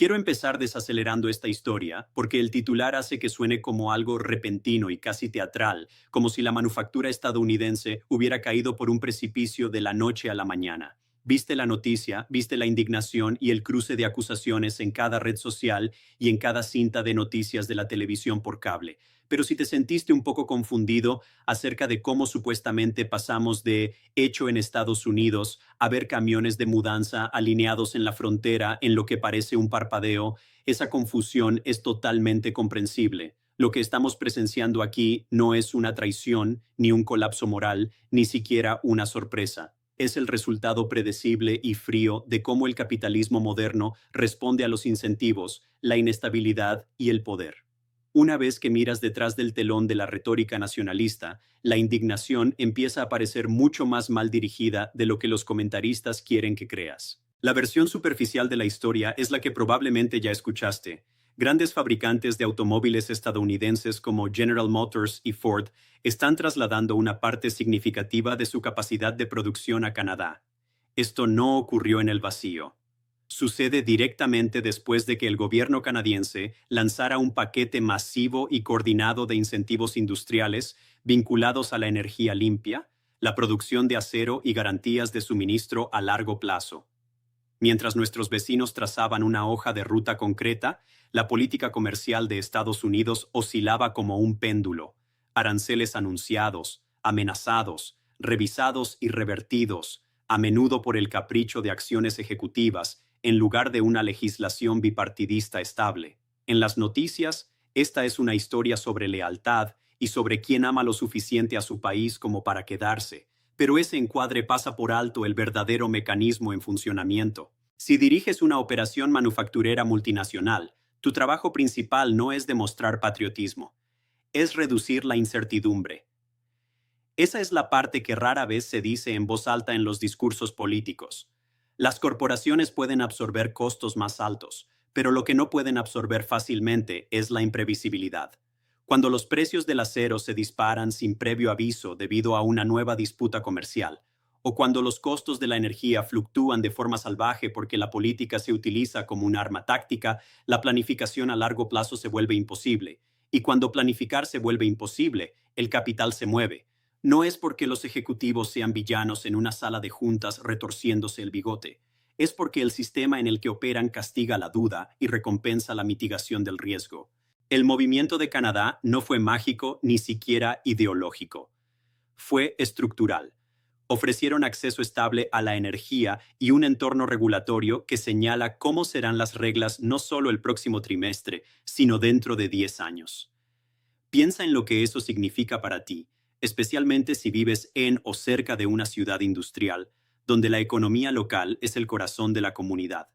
Quiero empezar desacelerando esta historia porque el titular hace que suene como algo repentino y casi teatral, como si la manufactura estadounidense hubiera caído por un precipicio de la noche a la mañana. Viste la noticia, viste la indignación y el cruce de acusaciones en cada red social y en cada cinta de noticias de la televisión por cable. Pero si te sentiste un poco confundido acerca de cómo supuestamente pasamos de hecho en Estados Unidos a ver camiones de mudanza alineados en la frontera en lo que parece un parpadeo, esa confusión es totalmente comprensible. Lo que estamos presenciando aquí no es una traición, ni un colapso moral, ni siquiera una sorpresa. Es el resultado predecible y frío de cómo el capitalismo moderno responde a los incentivos, la inestabilidad y el poder. Una vez que miras detrás del telón de la retórica nacionalista, la indignación empieza a parecer mucho más mal dirigida de lo que los comentaristas quieren que creas. La versión superficial de la historia es la que probablemente ya escuchaste. Grandes fabricantes de automóviles estadounidenses como General Motors y Ford están trasladando una parte significativa de su capacidad de producción a Canadá. Esto no ocurrió en el vacío. Sucede directamente después de que el gobierno canadiense lanzara un paquete masivo y coordinado de incentivos industriales vinculados a la energía limpia, la producción de acero y garantías de suministro a largo plazo. Mientras nuestros vecinos trazaban una hoja de ruta concreta, la política comercial de Estados Unidos oscilaba como un péndulo. Aranceles anunciados, amenazados, revisados y revertidos, a menudo por el capricho de acciones ejecutivas, en lugar de una legislación bipartidista estable. En las noticias, esta es una historia sobre lealtad y sobre quién ama lo suficiente a su país como para quedarse, pero ese encuadre pasa por alto el verdadero mecanismo en funcionamiento. Si diriges una operación manufacturera multinacional, tu trabajo principal no es demostrar patriotismo, es reducir la incertidumbre. Esa es la parte que rara vez se dice en voz alta en los discursos políticos. Las corporaciones pueden absorber costos más altos, pero lo que no pueden absorber fácilmente es la imprevisibilidad. Cuando los precios del acero se disparan sin previo aviso debido a una nueva disputa comercial, o cuando los costos de la energía fluctúan de forma salvaje porque la política se utiliza como un arma táctica, la planificación a largo plazo se vuelve imposible. Y cuando planificar se vuelve imposible, el capital se mueve. No es porque los ejecutivos sean villanos en una sala de juntas retorciéndose el bigote. Es porque el sistema en el que operan castiga la duda y recompensa la mitigación del riesgo. El movimiento de Canadá no fue mágico ni siquiera ideológico. Fue estructural. Ofrecieron acceso estable a la energía y un entorno regulatorio que señala cómo serán las reglas no solo el próximo trimestre, sino dentro de 10 años. Piensa en lo que eso significa para ti, especialmente si vives en o cerca de una ciudad industrial, donde la economía local es el corazón de la comunidad.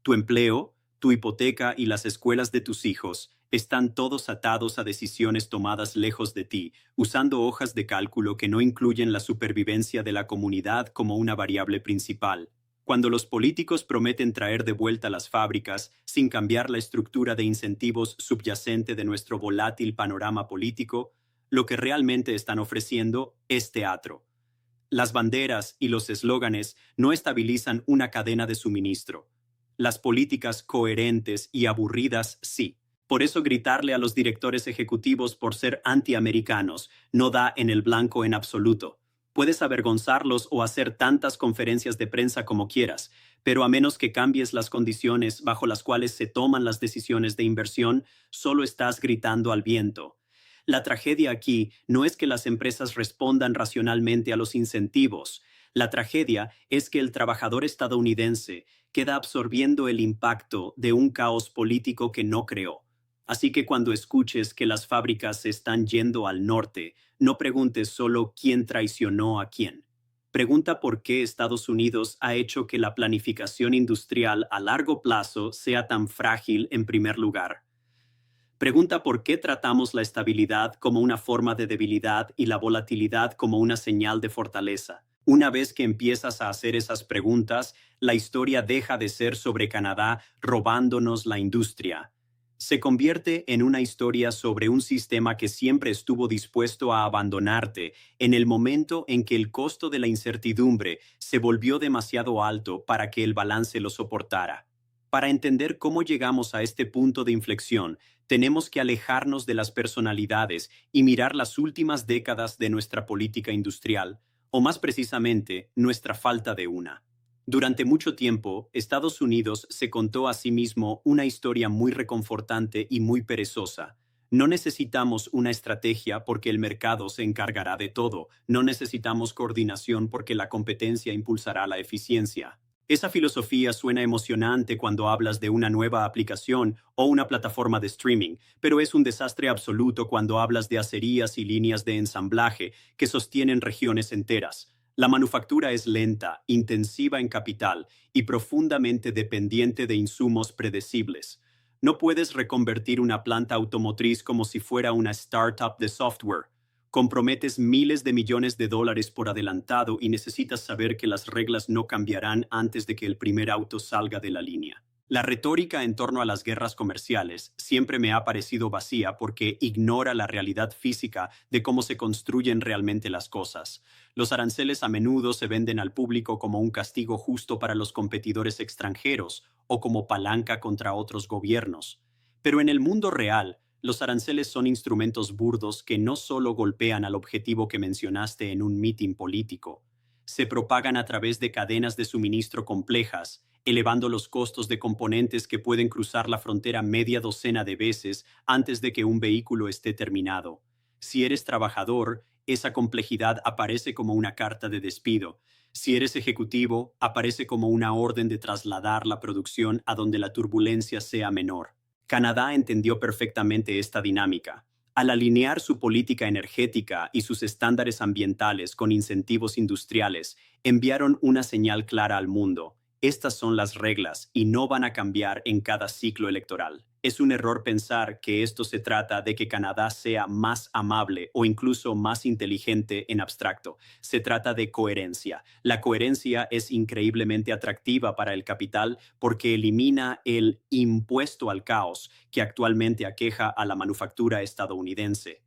Tu empleo, tu hipoteca y las escuelas de tus hijos están todos atados a decisiones tomadas lejos de ti, usando hojas de cálculo que no incluyen la supervivencia de la comunidad como una variable principal. Cuando los políticos prometen traer de vuelta las fábricas sin cambiar la estructura de incentivos subyacente de nuestro volátil panorama político, lo que realmente están ofreciendo es teatro. Las banderas y los eslóganes no estabilizan una cadena de suministro. Las políticas coherentes y aburridas sí. Por eso gritarle a los directores ejecutivos por ser antiamericanos no da en el blanco en absoluto. Puedes avergonzarlos o hacer tantas conferencias de prensa como quieras, pero a menos que cambies las condiciones bajo las cuales se toman las decisiones de inversión, solo estás gritando al viento. La tragedia aquí no es que las empresas respondan racionalmente a los incentivos. La tragedia es que el trabajador estadounidense queda absorbiendo el impacto de un caos político que no creó. Así que cuando escuches que las fábricas se están yendo al norte, no preguntes solo quién traicionó a quién. Pregunta por qué Estados Unidos ha hecho que la planificación industrial a largo plazo sea tan frágil en primer lugar. Pregunta por qué tratamos la estabilidad como una forma de debilidad y la volatilidad como una señal de fortaleza. Una vez que empiezas a hacer esas preguntas, la historia deja de ser sobre Canadá robándonos la industria. Se convierte en una historia sobre un sistema que siempre estuvo dispuesto a abandonarte en el momento en que el costo de la incertidumbre se volvió demasiado alto para que el balance lo soportara. Para entender cómo llegamos a este punto de inflexión, tenemos que alejarnos de las personalidades y mirar las últimas décadas de nuestra política industrial, o más precisamente, nuestra falta de una. Durante mucho tiempo, Estados Unidos se contó a sí mismo una historia muy reconfortante y muy perezosa. No necesitamos una estrategia porque el mercado se encargará de todo. No necesitamos coordinación porque la competencia impulsará la eficiencia. Esa filosofía suena emocionante cuando hablas de una nueva aplicación o una plataforma de streaming, pero es un desastre absoluto cuando hablas de acerías y líneas de ensamblaje que sostienen regiones enteras. La manufactura es lenta, intensiva en capital y profundamente dependiente de insumos predecibles. No puedes reconvertir una planta automotriz como si fuera una startup de software. Comprometes miles de millones de dólares por adelantado y necesitas saber que las reglas no cambiarán antes de que el primer auto salga de la línea. La retórica en torno a las guerras comerciales siempre me ha parecido vacía porque ignora la realidad física de cómo se construyen realmente las cosas. Los aranceles a menudo se venden al público como un castigo justo para los competidores extranjeros o como palanca contra otros gobiernos. Pero en el mundo real, los aranceles son instrumentos burdos que no solo golpean al objetivo que mencionaste en un mitin político, se propagan a través de cadenas de suministro complejas, elevando los costos de componentes que pueden cruzar la frontera media docena de veces antes de que un vehículo esté terminado. Si eres trabajador, esa complejidad aparece como una carta de despido. Si eres ejecutivo, aparece como una orden de trasladar la producción a donde la turbulencia sea menor. Canadá entendió perfectamente esta dinámica. Al alinear su política energética y sus estándares ambientales con incentivos industriales, enviaron una señal clara al mundo. Estas son las reglas y no van a cambiar en cada ciclo electoral. Es un error pensar que esto se trata de que Canadá sea más amable o incluso más inteligente en abstracto. Se trata de coherencia. La coherencia es increíblemente atractiva para el capital porque elimina el impuesto al caos que actualmente aqueja a la manufactura estadounidense.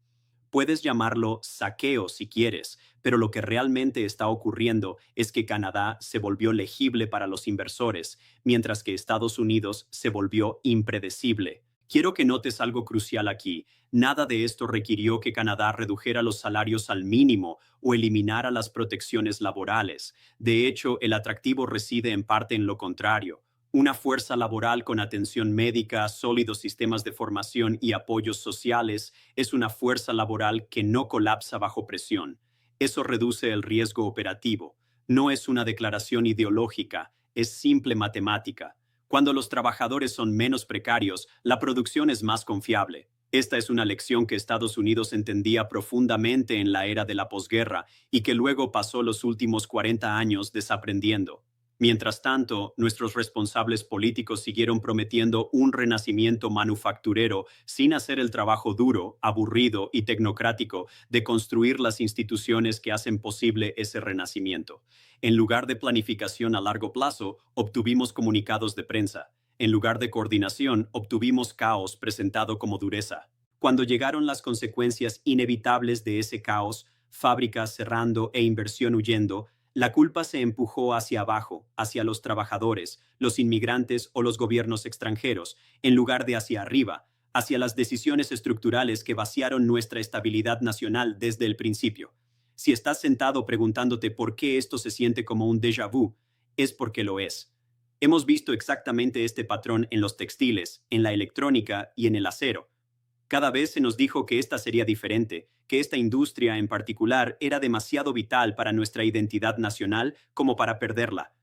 Puedes llamarlo saqueo si quieres, pero lo que realmente está ocurriendo es que Canadá se volvió legible para los inversores, mientras que Estados Unidos se volvió impredecible. Quiero que notes algo crucial aquí. Nada de esto requirió que Canadá redujera los salarios al mínimo o eliminara las protecciones laborales. De hecho, el atractivo reside en parte en lo contrario. Una fuerza laboral con atención médica, sólidos sistemas de formación y apoyos sociales es una fuerza laboral que no colapsa bajo presión. Eso reduce el riesgo operativo. No es una declaración ideológica, es simple matemática. Cuando los trabajadores son menos precarios, la producción es más confiable. Esta es una lección que Estados Unidos entendía profundamente en la era de la posguerra y que luego pasó los últimos 40 años desaprendiendo. Mientras tanto, nuestros responsables políticos siguieron prometiendo un renacimiento manufacturero sin hacer el trabajo duro, aburrido y tecnocrático de construir las instituciones que hacen posible ese renacimiento. En lugar de planificación a largo plazo, obtuvimos comunicados de prensa. En lugar de coordinación, obtuvimos caos presentado como dureza. Cuando llegaron las consecuencias inevitables de ese caos, fábricas cerrando e inversión huyendo, la culpa se empujó hacia abajo, hacia los trabajadores, los inmigrantes o los gobiernos extranjeros, en lugar de hacia arriba, hacia las decisiones estructurales que vaciaron nuestra estabilidad nacional desde el principio. Si estás sentado preguntándote por qué esto se siente como un déjà vu, es porque lo es. Hemos visto exactamente este patrón en los textiles, en la electrónica y en el acero. Cada vez se nos dijo que esta sería diferente, que esta industria en particular era demasiado vital para nuestra identidad nacional como para perderla.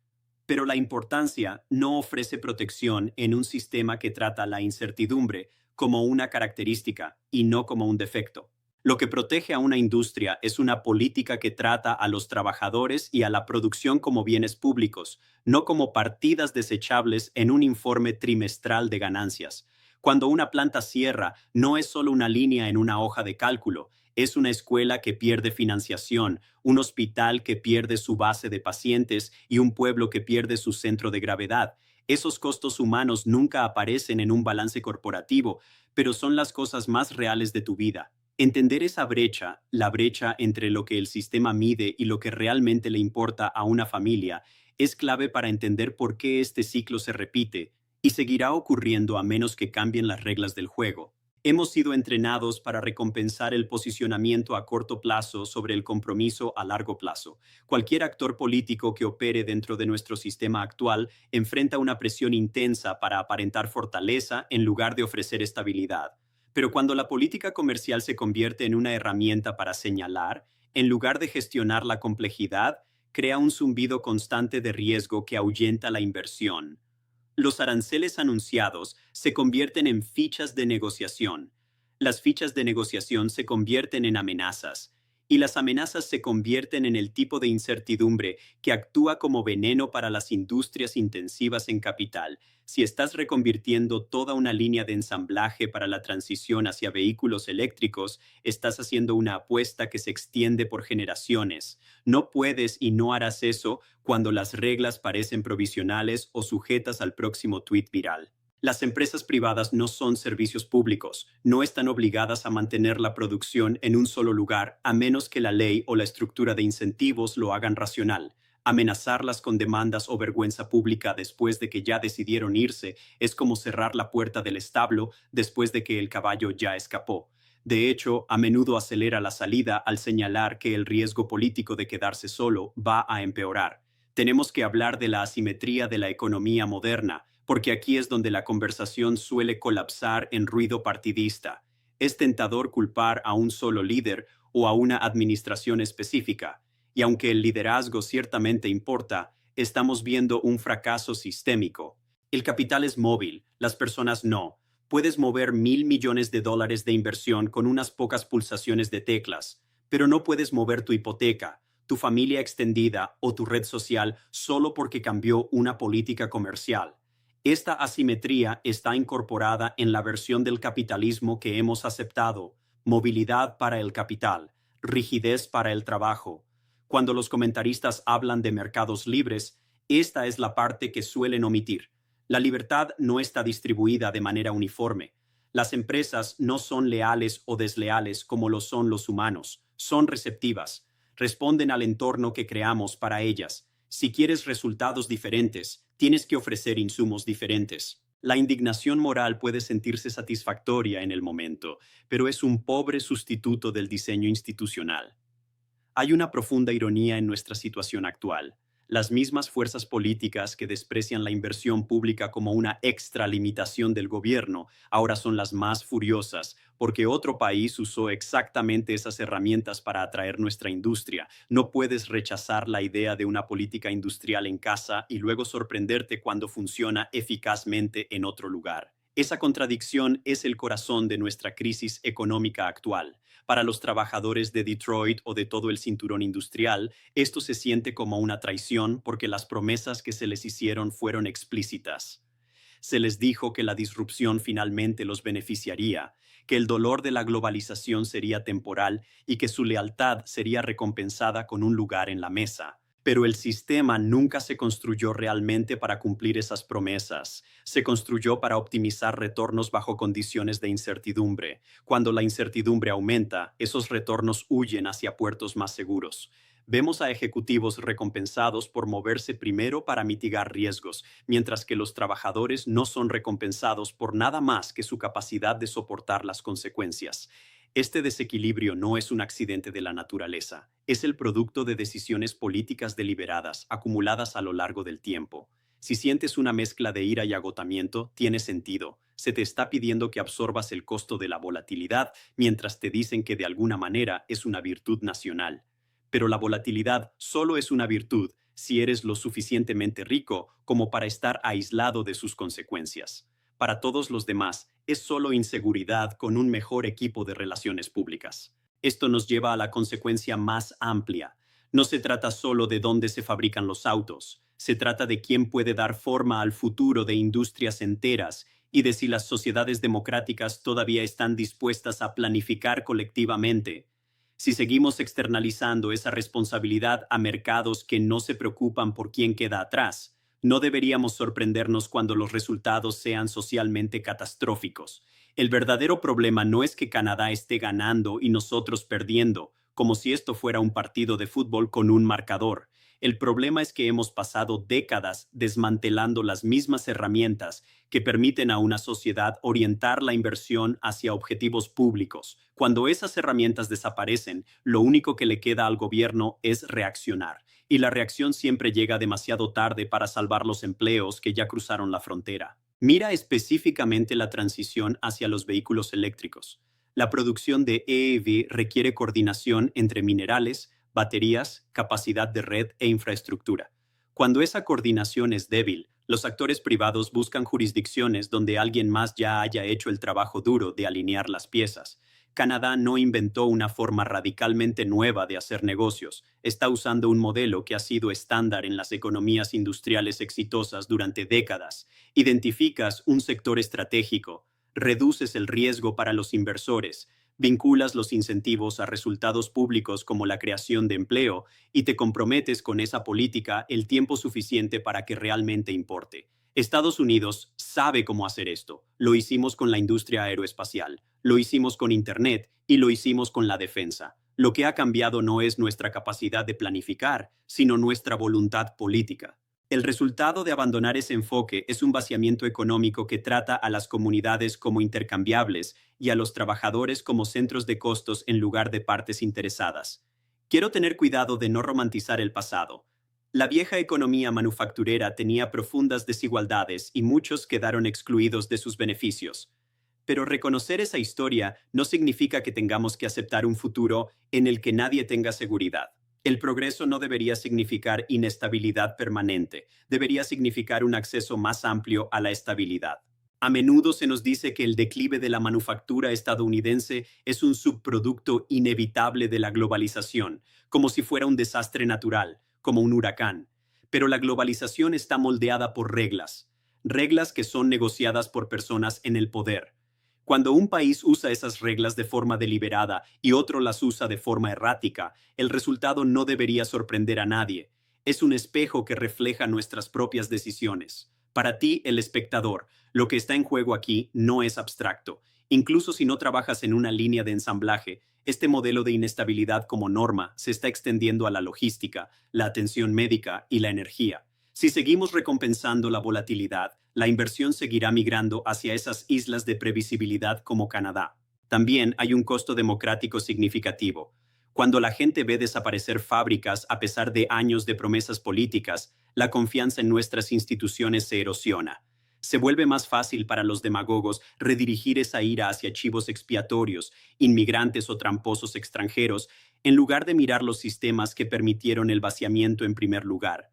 Pero la importancia no ofrece protección en un sistema que trata la incertidumbre como una característica y no como un defecto. Lo que protege a una industria es una política que trata a los trabajadores y a la producción como bienes públicos, no como partidas desechables en un informe trimestral de ganancias. Cuando una planta cierra, no es solo una línea en una hoja de cálculo, es una escuela que pierde financiación, un hospital que pierde su base de pacientes y un pueblo que pierde su centro de gravedad. Esos costos humanos nunca aparecen en un balance corporativo, pero son las cosas más reales de tu vida. Entender esa brecha, la brecha entre lo que el sistema mide y lo que realmente le importa a una familia, es clave para entender por qué este ciclo se repite Y seguirá ocurriendo a menos que cambien las reglas del juego. Hemos sido entrenados para recompensar el posicionamiento a corto plazo sobre el compromiso a largo plazo. Cualquier actor político que opere dentro de nuestro sistema actual enfrenta una presión intensa para aparentar fortaleza en lugar de ofrecer estabilidad. Pero cuando la política comercial se convierte en una herramienta para señalar, en lugar de gestionar la complejidad, crea un zumbido constante de riesgo que ahuyenta la inversión. Los aranceles anunciados se convierten en fichas de negociación. Las fichas de negociación se convierten en amenazas. Y las amenazas se convierten en el tipo de incertidumbre que actúa como veneno para las industrias intensivas en capital. Si estás reconvirtiendo toda una línea de ensamblaje para la transición hacia vehículos eléctricos, estás haciendo una apuesta que se extiende por generaciones. No puedes y no harás eso cuando las reglas parecen provisionales o sujetas al próximo tuit viral. Las empresas privadas no son servicios públicos, no están obligadas a mantener la producción en un solo lugar a menos que la ley o la estructura de incentivos lo hagan racional. Amenazarlas con demandas o vergüenza pública después de que ya decidieron irse es como cerrar la puerta del establo después de que el caballo ya escapó. De hecho, a menudo acelera la salida al señalar que el riesgo político de quedarse solo va a empeorar. Tenemos que hablar de la asimetría de la economía moderna, porque aquí es donde la conversación suele colapsar en ruido partidista. Es tentador culpar a un solo líder o a una administración específica, y aunque el liderazgo ciertamente importa, estamos viendo un fracaso sistémico. El capital es móvil, las personas no. Puedes mover $1.000 millones de inversión con unas pocas pulsaciones de teclas, pero no puedes mover tu hipoteca, tu familia extendida o tu red social solo porque cambió una política comercial. Esta asimetría está incorporada en la versión del capitalismo que hemos aceptado: movilidad para el capital, rigidez para el trabajo. Cuando los comentaristas hablan de mercados libres, esta es la parte que suelen omitir. La libertad no está distribuida de manera uniforme. Las empresas no son leales o desleales como lo son los humanos, son receptivas. Responden al entorno que creamos para ellas. Si quieres resultados diferentes, tienes que ofrecer insumos diferentes. La indignación moral puede sentirse satisfactoria en el momento, pero es un pobre sustituto del diseño institucional. Hay una profunda ironía en nuestra situación actual. Las mismas fuerzas políticas que desprecian la inversión pública como una extralimitación del gobierno ahora son las más furiosas porque otro país usó exactamente esas herramientas para atraer nuestra industria. No puedes rechazar la idea de una política industrial en casa y luego sorprenderte cuando funciona eficazmente en otro lugar. Esa contradicción es el corazón de nuestra crisis económica actual. Para los trabajadores de Detroit o de todo el cinturón industrial, esto se siente como una traición porque las promesas que se les hicieron fueron explícitas. Se les dijo que la disrupción finalmente los beneficiaría, que el dolor de la globalización sería temporal y que su lealtad sería recompensada con un lugar en la mesa. Pero el sistema nunca se construyó realmente para cumplir esas promesas. Se construyó para optimizar retornos bajo condiciones de incertidumbre. Cuando la incertidumbre aumenta, esos retornos huyen hacia puertos más seguros. Vemos a ejecutivos recompensados por moverse primero para mitigar riesgos, mientras que los trabajadores no son recompensados por nada más que su capacidad de soportar las consecuencias. Este desequilibrio no es un accidente de la naturaleza, es el producto de decisiones políticas deliberadas, acumuladas a lo largo del tiempo. Si sientes una mezcla de ira y agotamiento, tiene sentido. Se te está pidiendo que absorbas el costo de la volatilidad, mientras te dicen que de alguna manera es una virtud nacional. Pero la volatilidad solo es una virtud si eres lo suficientemente rico como para estar aislado de sus consecuencias. Para todos los demás, es solo inseguridad con un mejor equipo de relaciones públicas. Esto nos lleva a la consecuencia más amplia. No se trata solo de dónde se fabrican los autos, se trata de quién puede dar forma al futuro de industrias enteras y de si las sociedades democráticas todavía están dispuestas a planificar colectivamente. Si seguimos externalizando esa responsabilidad a mercados que no se preocupan por quién queda atrás, no deberíamos sorprendernos cuando los resultados sean socialmente catastróficos. El verdadero problema no es que Canadá esté ganando y nosotros perdiendo, como si esto fuera un partido de fútbol con un marcador. El problema es que hemos pasado décadas desmantelando las mismas herramientas que permiten a una sociedad orientar la inversión hacia objetivos públicos. Cuando esas herramientas desaparecen, lo único que le queda al gobierno es reaccionar. Y la reacción siempre llega demasiado tarde para salvar los empleos que ya cruzaron la frontera. Mira específicamente la transición hacia los vehículos eléctricos. La producción de EV requiere coordinación entre minerales, baterías, capacidad de red e infraestructura. Cuando esa coordinación es débil, los actores privados buscan jurisdicciones donde alguien más ya haya hecho el trabajo duro de alinear las piezas. Canadá no inventó una forma radicalmente nueva de hacer negocios. Está usando un modelo que ha sido estándar en las economías industriales exitosas durante décadas. Identificas un sector estratégico, reduces el riesgo para los inversores, vinculas los incentivos a resultados públicos como la creación de empleo y te comprometes con esa política el tiempo suficiente para que realmente importe. Estados Unidos sabe cómo hacer esto. Lo hicimos con la industria aeroespacial, lo hicimos con Internet y lo hicimos con la defensa. Lo que ha cambiado no es nuestra capacidad de planificar, sino nuestra voluntad política. El resultado de abandonar ese enfoque es un vaciamiento económico que trata a las comunidades como intercambiables y a los trabajadores como centros de costos en lugar de partes interesadas. Quiero tener cuidado de no romantizar el pasado. La vieja economía manufacturera tenía profundas desigualdades y muchos quedaron excluidos de sus beneficios. Pero reconocer esa historia no significa que tengamos que aceptar un futuro en el que nadie tenga seguridad. El progreso no debería significar inestabilidad permanente, debería significar un acceso más amplio a la estabilidad. A menudo se nos dice que el declive de la manufactura estadounidense es un subproducto inevitable de la globalización, como si fuera un desastre natural, como un huracán. Pero la globalización está moldeada por reglas, reglas que son negociadas por personas en el poder. Cuando un país usa esas reglas de forma deliberada y otro las usa de forma errática, el resultado no debería sorprender a nadie. Es un espejo que refleja nuestras propias decisiones. Para ti, el espectador, lo que está en juego aquí no es abstracto. Incluso si no trabajas en una línea de ensamblaje, este modelo de inestabilidad como norma se está extendiendo a la logística, la atención médica y la energía. Si seguimos recompensando la volatilidad, la inversión seguirá migrando hacia esas islas de previsibilidad como Canadá. También hay un costo democrático significativo. Cuando la gente ve desaparecer fábricas a pesar de años de promesas políticas, la confianza en nuestras instituciones se erosiona. Se vuelve más fácil para los demagogos redirigir esa ira hacia chivos expiatorios, inmigrantes o tramposos extranjeros, en lugar de mirar los sistemas que permitieron el vaciamiento en primer lugar.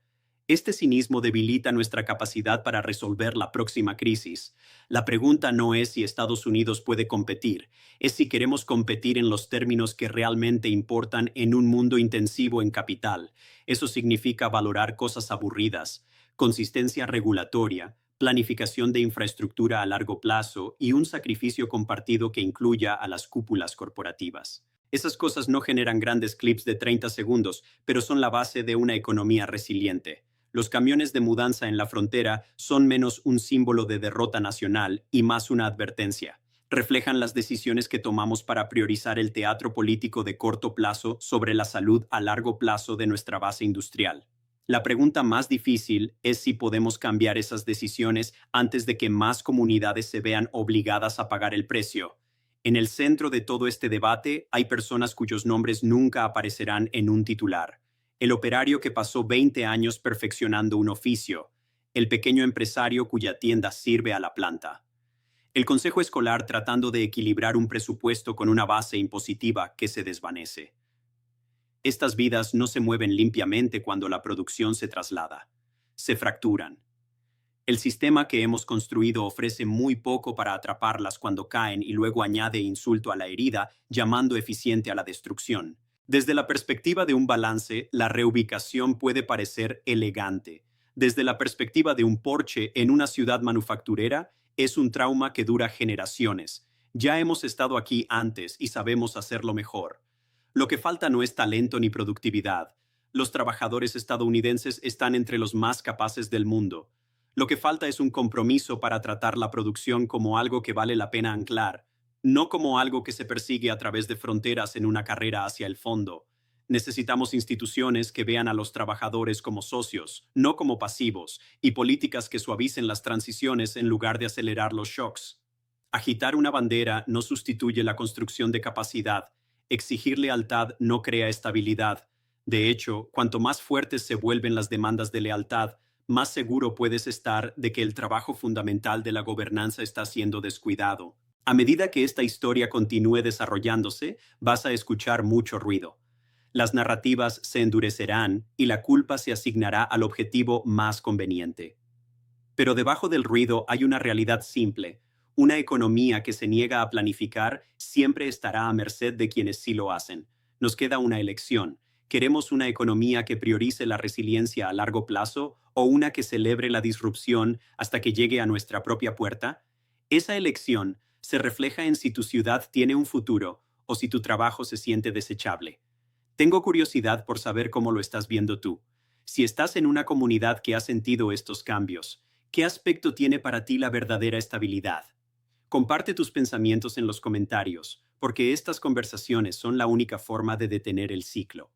Este cinismo debilita nuestra capacidad para resolver la próxima crisis. La pregunta no es si Estados Unidos puede competir, es si queremos competir en los términos que realmente importan en un mundo intensivo en capital. Eso significa valorar cosas aburridas, consistencia regulatoria, planificación de infraestructura a largo plazo y un sacrificio compartido que incluya a las cúpulas corporativas. Esas cosas no generan grandes clips de 30 segundos, pero son la base de una economía resiliente. Los camiones de mudanza en la frontera son menos un símbolo de derrota nacional y más una advertencia. Reflejan las decisiones que tomamos para priorizar el teatro político de corto plazo sobre la salud a largo plazo de nuestra base industrial. La pregunta más difícil es si podemos cambiar esas decisiones antes de que más comunidades se vean obligadas a pagar el precio. En el centro de todo este debate hay personas cuyos nombres nunca aparecerán en un titular. El operario que pasó 20 años perfeccionando un oficio, el pequeño empresario cuya tienda sirve a la planta. El consejo escolar tratando de equilibrar un presupuesto con una base impositiva que se desvanece. Estas vidas no se mueven limpiamente cuando la producción se traslada. Se fracturan. El sistema que hemos construido ofrece muy poco para atraparlas cuando caen y luego añade insulto a la herida, llamando eficiente a la destrucción. Desde la perspectiva de un balance, la reubicación puede parecer elegante. Desde la perspectiva de un Porsche en una ciudad manufacturera, es un trauma que dura generaciones. Ya hemos estado aquí antes y sabemos hacerlo mejor. Lo que falta no es talento ni productividad. Los trabajadores estadounidenses están entre los más capaces del mundo. Lo que falta es un compromiso para tratar la producción como algo que vale la pena anclar, no como algo que se persigue a través de fronteras en una carrera hacia el fondo. Necesitamos instituciones que vean a los trabajadores como socios, no como pasivos, y políticas que suavicen las transiciones en lugar de acelerar los shocks. Agitar una bandera no sustituye la construcción de capacidad. Exigir lealtad no crea estabilidad. De hecho, cuanto más fuertes se vuelven las demandas de lealtad, más seguro puedes estar de que el trabajo fundamental de la gobernanza está siendo descuidado. A medida que esta historia continúe desarrollándose, vas a escuchar mucho ruido. Las narrativas se endurecerán y la culpa se asignará al objetivo más conveniente. Pero debajo del ruido hay una realidad simple. Una economía que se niega a planificar siempre estará a merced de quienes sí lo hacen. Nos queda una elección. ¿Queremos una economía que priorice la resiliencia a largo plazo o una que celebre la disrupción hasta que llegue a nuestra propia puerta? Esa elección se refleja en si tu ciudad tiene un futuro o si tu trabajo se siente desechable. Tengo curiosidad por saber cómo lo estás viendo tú. Si estás en una comunidad que ha sentido estos cambios, ¿qué aspecto tiene para ti la verdadera estabilidad? Comparte tus pensamientos en los comentarios, porque estas conversaciones son la única forma de detener el ciclo.